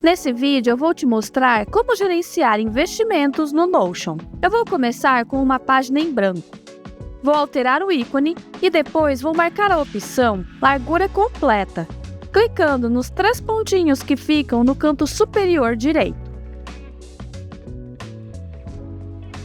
Nesse vídeo eu vou te mostrar como gerenciar investimentos no Notion. Eu vou começar com uma página em branco. Vou alterar o ícone e depois vou marcar a opção Largura Completa, clicando nos 3 pontinhos que ficam no canto superior direito.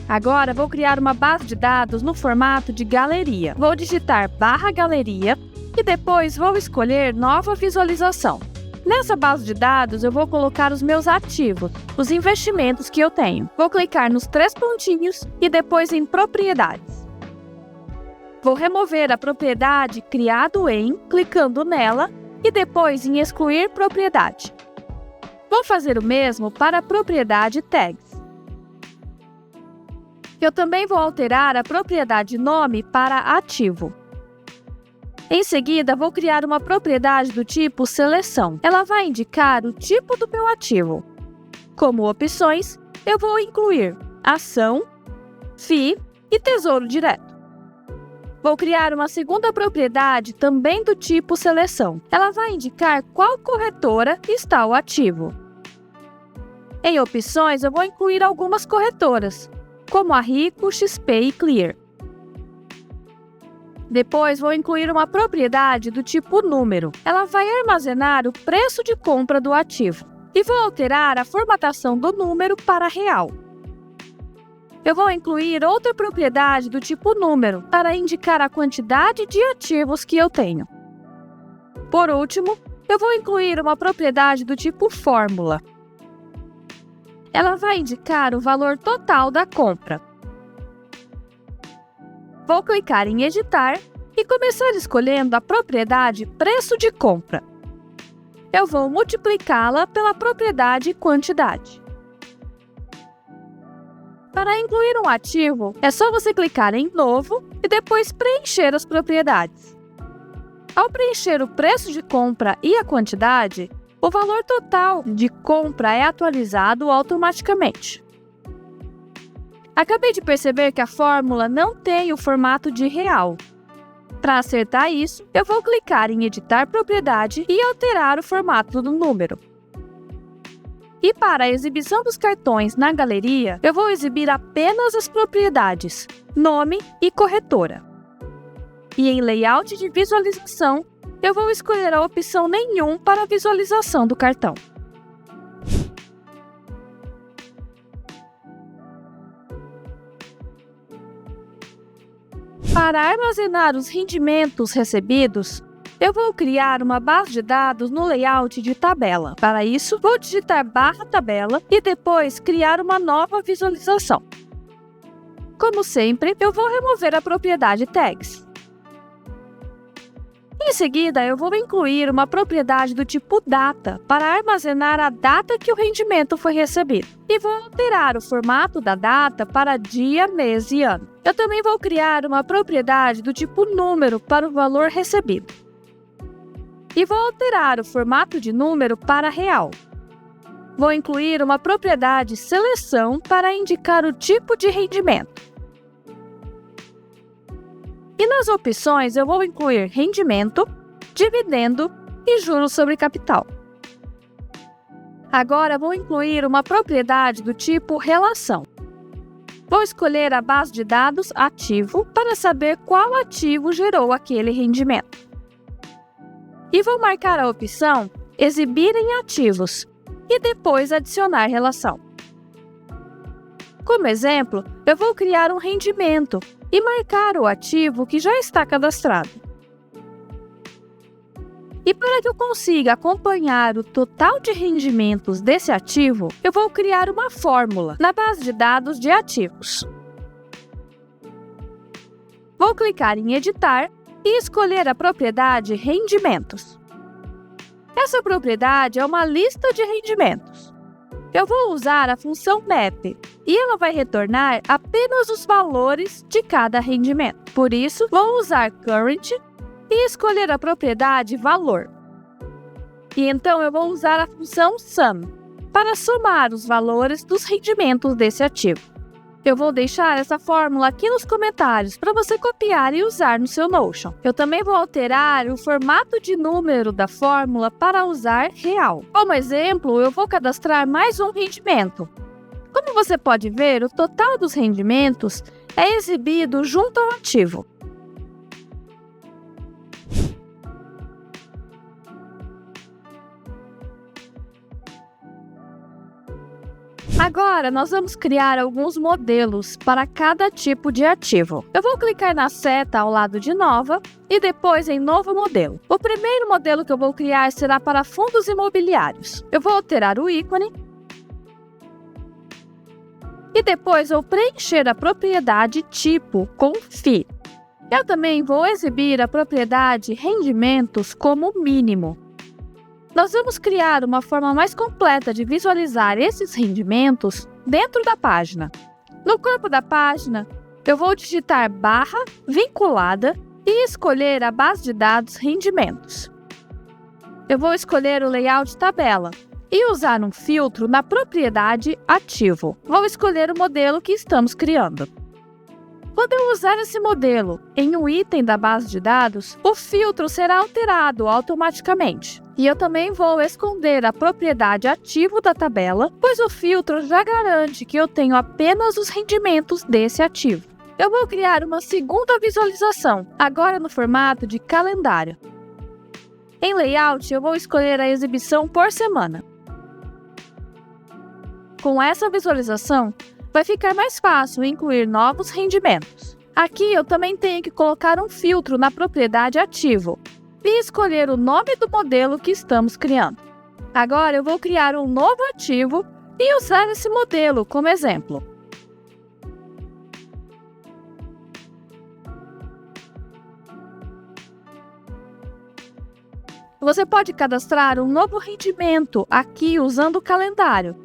Agora vou criar uma base de dados no formato de galeria. Vou digitar /galeria e depois vou escolher Nova Visualização. Nessa base de dados, eu vou colocar os meus ativos, os investimentos que eu tenho. Vou clicar nos 3 pontinhos e depois em Propriedades. Vou remover a propriedade Criado em, clicando nela, e depois em Excluir Propriedade. Vou fazer o mesmo para a propriedade Tags. Eu também vou alterar a propriedade Nome para Ativo. Em seguida, vou criar uma propriedade do tipo Seleção. Ela vai indicar o tipo do meu ativo. Como opções, eu vou incluir Ação, FII e Tesouro Direto. Vou criar uma segunda propriedade também do tipo Seleção. Ela vai indicar qual corretora está o ativo. Em opções, eu vou incluir algumas corretoras, como a Rico, XP e Clear. Depois, vou incluir uma propriedade do tipo número. Ela vai armazenar o preço de compra do ativo. E vou alterar a formatação do número para real. Eu vou incluir outra propriedade do tipo número para indicar a quantidade de ativos que eu tenho. Por último, eu vou incluir uma propriedade do tipo fórmula. Ela vai indicar o valor total da compra. Vou clicar em Editar e começar escolhendo a propriedade Preço de Compra. Eu vou multiplicá-la pela propriedade Quantidade. Para incluir um ativo, é só você clicar em Novo e depois preencher as propriedades. Ao preencher o preço de compra e a quantidade, o valor total de compra é atualizado automaticamente. Acabei de perceber que a fórmula não tem o formato de real. Para acertar isso, eu vou clicar em Editar Propriedade e alterar o formato do número. E para a exibição dos cartões na galeria, eu vou exibir apenas as propriedades, nome e corretora. E em Layout de visualização, eu vou escolher a opção Nenhum para a visualização do cartão. Para armazenar os rendimentos recebidos, eu vou criar uma base de dados no layout de tabela. Para isso, vou digitar /tabela e depois criar uma nova visualização. Como sempre, eu vou remover a propriedade Tags. Em seguida, eu vou incluir uma propriedade do tipo Data para armazenar a data que o rendimento foi recebido. E vou alterar o formato da data para dia, mês e ano. Eu também vou criar uma propriedade do tipo Número para o valor recebido. E vou alterar o formato de número para real. Vou incluir uma propriedade Seleção para indicar o tipo de rendimento. E nas opções eu vou incluir rendimento, dividendo e juros sobre capital. Agora vou incluir uma propriedade do tipo relação. Vou escolher a base de dados ativo para saber qual ativo gerou aquele rendimento. E vou marcar a opção Exibir em ativos e depois adicionar relação. Como exemplo, eu vou criar um rendimento e marcar o ativo que já está cadastrado. E para que eu consiga acompanhar o total de rendimentos desse ativo, eu vou criar uma fórmula na base de dados de ativos. Vou clicar em Editar e escolher a propriedade Rendimentos. Essa propriedade é uma lista de rendimentos. Eu vou usar a função map e ela vai retornar apenas os valores de cada rendimento. Por isso, vou usar current e escolher a propriedade valor. E então eu vou usar a função sum para somar os valores dos rendimentos desse ativo. Eu vou deixar essa fórmula aqui nos comentários para você copiar e usar no seu Notion. Eu também vou alterar o formato de número da fórmula para usar real. Como exemplo, eu vou cadastrar mais um rendimento. Como você pode ver, o total dos rendimentos é exibido junto ao ativo. Agora, nós vamos criar alguns modelos para cada tipo de ativo. Eu vou clicar na seta ao lado de Nova e depois em Novo Modelo. O primeiro modelo que eu vou criar será para fundos imobiliários. Eu vou alterar o ícone e depois vou preencher a propriedade tipo com FII. Eu também vou exibir a propriedade rendimentos como mínimo. Nós vamos criar uma forma mais completa de visualizar esses rendimentos dentro da página. No corpo da página, eu vou digitar barra vinculada e escolher a base de dados rendimentos. Eu vou escolher o layout tabela e usar um filtro na propriedade ativo. Vou escolher o modelo que estamos criando. Quando eu usar esse modelo em um item da base de dados, o filtro será alterado automaticamente. E eu também vou esconder a propriedade ativo da tabela, pois o filtro já garante que eu tenho apenas os rendimentos desse ativo. Eu vou criar uma segunda visualização, agora no formato de calendário. Em layout, eu vou escolher a exibição por semana. Com essa visualização, vai ficar mais fácil incluir novos rendimentos. Aqui eu também tenho que colocar um filtro na propriedade ativo e escolher o nome do modelo que estamos criando. Agora eu vou criar um novo ativo e usar esse modelo como exemplo. Você pode cadastrar um novo rendimento aqui usando o calendário.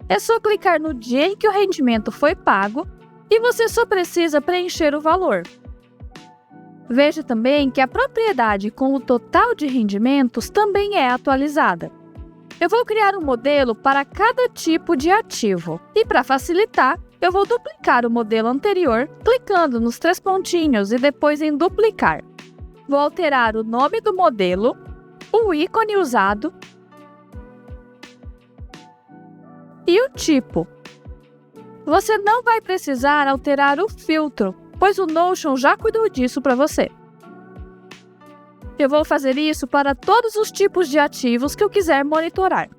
É só clicar no dia em que o rendimento foi pago e você só precisa preencher o valor. Veja também que a propriedade com o total de rendimentos também é atualizada. Eu vou criar um modelo para cada tipo de ativo. E para facilitar, eu vou duplicar o modelo anterior, clicando nos 3 pontinhos e depois em duplicar. Vou alterar o nome do modelo, o ícone usado e o tipo. Você não vai precisar alterar o filtro, pois o Notion já cuidou disso para você. Eu vou fazer isso para todos os tipos de ativos que eu quiser monitorar.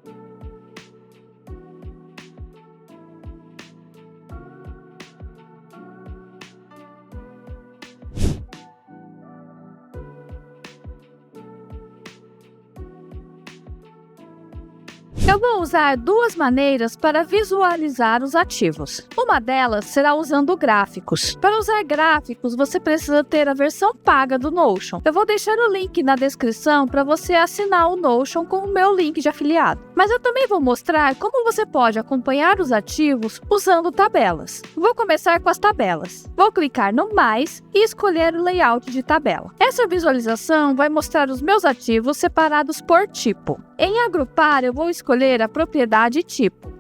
Eu vou usar 2 maneiras para visualizar os ativos. Uma delas será usando gráficos. Para usar gráficos, você precisa ter a versão paga do Notion. Eu vou deixar o link na descrição para você assinar o Notion com o meu link de afiliado. Mas eu também vou mostrar como você pode acompanhar os ativos usando tabelas. Vou começar com as tabelas. Vou clicar no mais e escolher o layout de tabela. Essa visualização vai mostrar os meus ativos separados por tipo. Em agrupar, eu vou escolher a propriedade tipo.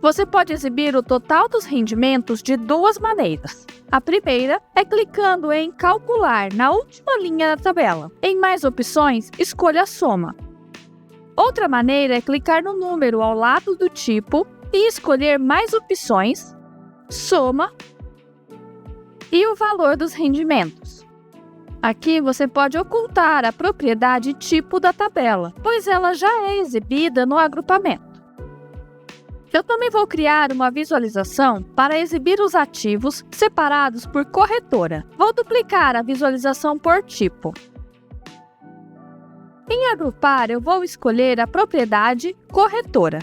Você pode exibir o total dos rendimentos de 2 maneiras. A primeira é clicando em calcular na última linha da tabela. Em mais opções, escolha a soma. Outra maneira é clicar no número ao lado do tipo e escolher mais opções, soma e o valor dos rendimentos. Aqui você pode ocultar a propriedade tipo da tabela, pois ela já é exibida no agrupamento. Eu também vou criar uma visualização para exibir os ativos separados por corretora. Vou duplicar a visualização por tipo. Em agrupar, eu vou escolher a propriedade corretora.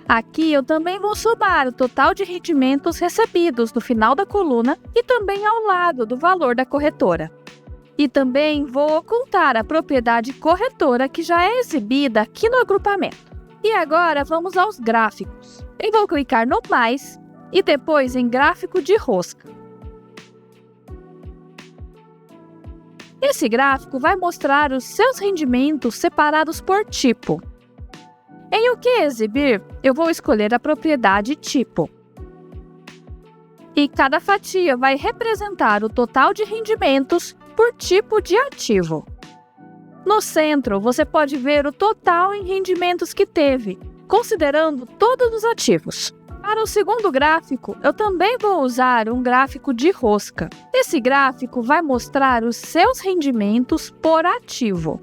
Aqui eu também vou somar o total de rendimentos recebidos no final da coluna e também ao lado do valor da corretora. E também vou ocultar a propriedade corretora que já é exibida aqui no agrupamento. E agora vamos aos gráficos. Eu vou clicar no mais e depois em gráfico de rosca. Esse gráfico vai mostrar os seus rendimentos separados por tipo. Em o que exibir, eu vou escolher a propriedade tipo. E cada fatia vai representar o total de rendimentos por tipo de ativo. No centro, você pode ver o total em rendimentos que teve, considerando todos os ativos. Para o segundo gráfico, eu também vou usar um gráfico de rosca. Esse gráfico vai mostrar os seus rendimentos por ativo.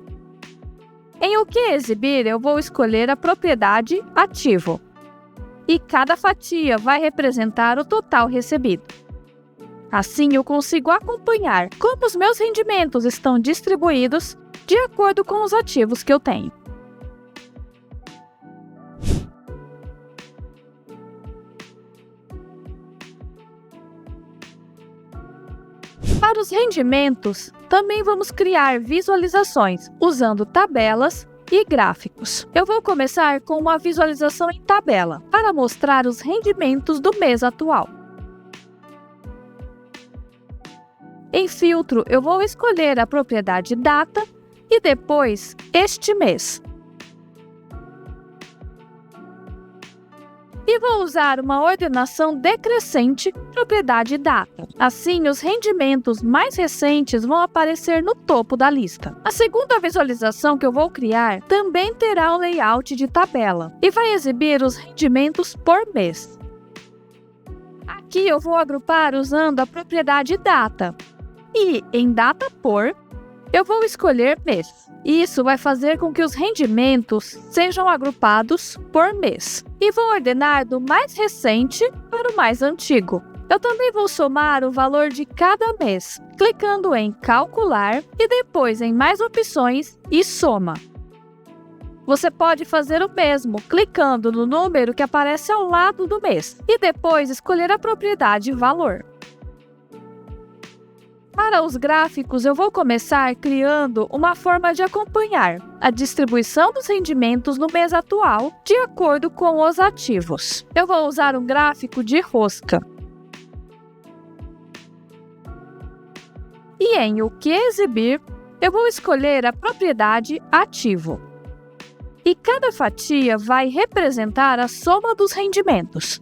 Em o que exibir, eu vou escolher a propriedade ativo. E cada fatia vai representar o total recebido. Assim, eu consigo acompanhar como os meus rendimentos estão distribuídos de acordo com os ativos que eu tenho. Para os rendimentos, também vamos criar visualizações usando tabelas e gráficos. Eu vou começar com uma visualização em tabela para mostrar os rendimentos do mês atual. Em filtro, eu vou escolher a propriedade data e depois este mês. E vou usar uma ordenação decrescente, propriedade data. Assim, os rendimentos mais recentes vão aparecer no topo da lista. A segunda visualização que eu vou criar também terá um layout de tabela e vai exibir os rendimentos por mês. Aqui eu vou agrupar usando a propriedade data. E em data por, eu vou escolher mês. Isso vai fazer com que os rendimentos sejam agrupados por mês. E vou ordenar do mais recente para o mais antigo. Eu também vou somar o valor de cada mês, clicando em calcular e depois em mais opções e soma. Você pode fazer o mesmo, clicando no número que aparece ao lado do mês e depois escolher a propriedade valor. Para os gráficos, eu vou começar criando uma forma de acompanhar a distribuição dos rendimentos no mês atual de acordo com os ativos. Eu vou usar um gráfico de rosca. E em o que exibir, eu vou escolher a propriedade ativo. E cada fatia vai representar a soma dos rendimentos.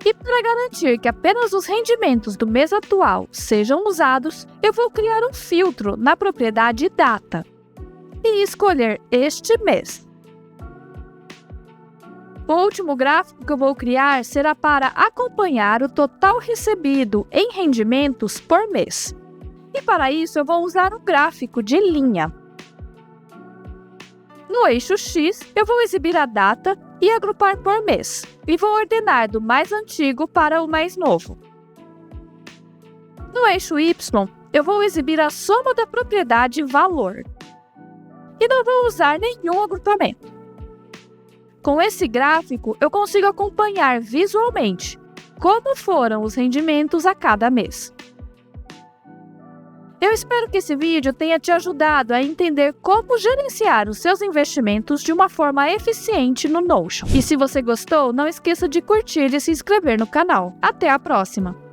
E para garantir que apenas os rendimentos do mês atual sejam usados, eu vou criar um filtro na propriedade data e escolher este mês. O último gráfico que eu vou criar será para acompanhar o total recebido em rendimentos por mês. E para isso eu vou usar um gráfico de linha. No eixo X, eu vou exibir a data e agrupar por mês, e vou ordenar do mais antigo para o mais novo. No eixo Y, eu vou exibir a soma da propriedade valor, e não vou usar nenhum agrupamento. Com esse gráfico, eu consigo acompanhar visualmente como foram os rendimentos a cada mês. Eu espero que esse vídeo tenha te ajudado a entender como gerenciar os seus investimentos de uma forma eficiente no Notion. E se você gostou, não esqueça de curtir e se inscrever no canal. Até a próxima!